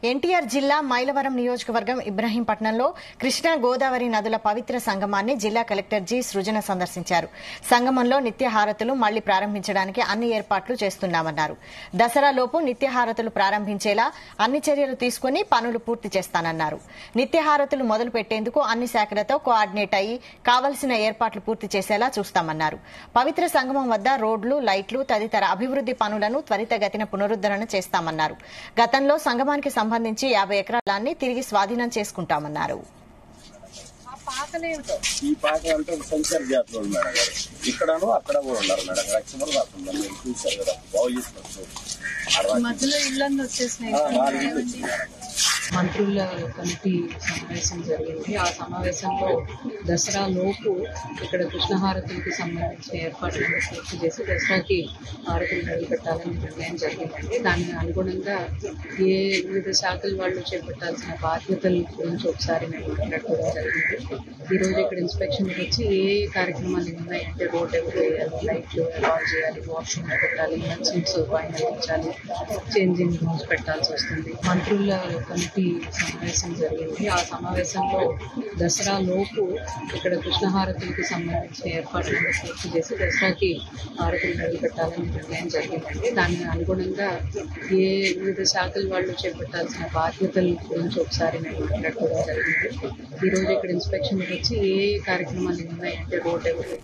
ఎన్టీఆర్ జిల్లా మైలవరం నియోజకవర్గం ఇబ్రహీంపట్నంలో కృష్ణా గోదావరి నదుల పవిత్ర సంగమాన్ని జిల్లా కలెక్టర్ జి సృజన సందర్శించారు. సంగమంలో నిత్యహారతులు మళ్లీ ప్రారంభించడానికి అన్ని ఏర్పాట్లు చేస్తున్నామన్నారు. దసరాలోపు నిత్యహారతులు ప్రారంభించేలా అన్ని చర్యలు తీసుకుని పనులు పూర్తి చేస్తానన్నారు. నిత్యహారతులు మొదలు పెట్టేందుకు అన్ని శాఖలతో కోఆర్డినేట్ అయ్యి కావలసిన ఏర్పాట్లు పూర్తి చేసేలా చూస్తామన్నారు. పవిత్ర సంగమం వద్ద రోడ్లు, లైట్లు తదితర అభివృద్ది పనులను త్వరితగతిన పునరుద్దరణ చేస్తామన్నారు. గతంలో సంగమానికి సంబంధించి 50 ఎకరాలని తిరిగి స్వాధీనం చేసుకుంటామన్నారు. ఈ పాట అంటే శంకర్ జాతర మేడం గారు ఇక్కడను అక్కడ కూడా ఉన్నారు మేడం గారు. లక్ష్మణ్ రాకుండా మీరు చూసారు కదా, బాగు చేసుకొచ్చు మధ్యలో ఇళ్ళన్నీ వచ్చేసినాయి. మంత్రుల కమిటీ సమావేశం జరిగింది. ఆ సమావేశంలో దసరా లోపు ఇక్కడ కృష్ణహారతులకి సంబంధించిన ఏర్పాట్లను పూర్తి చేసి దసరాకి హారతులు మొదలుపెట్టాలని నిర్ణయం జరిగిందండి. దానికి అనుగుణంగా వివిధ శాఖల వాళ్ళు చేపట్టాల్సిన బాధ్యతల గురించి ఒకసారి మేము మాట్లాడుకోవడం జరిగింది. ఈరోజు ఇక్కడ ఇన్స్పెక్షన్కి వచ్చి ఏ కార్యక్రమాలు ఉన్నాయంటే రోడ్ ఎవరు వేయాలి, లైట్లు అలాట్ చేయాలి, వాష్రూమ్ పెట్టాలి, సీట్స్ పైన పెట్టాలి, చేంజింగ్ రూమ్స్ పెట్టాల్సి వస్తుంది. మంత్రుల కమిటీ సమావేశం జరిగింది. ఆ సమావేశంలో దసరా లోపు ఇక్కడ కృష్ణహారతులకి సంబంధించిన ఏర్పాట్లను పూర్తి చేసి దసరాకి హారతులు మొదలుపెట్టాలని నిర్ణయం జరిగిందండి. దానికి అనుగుణంగా వివిధ శాఖల వాళ్ళు చేపట్టాల్సిన బాధ్యతల గురించి ఒకసారి మేము మాట్లాడుకోవడం జరిగింది. ఈరోజు ఇక్కడ ఇన్స్పెక్షన్కి వచ్చి ఏ కార్యక్రమాలు ఉన్నాయంటే రోడ్ ఎవరు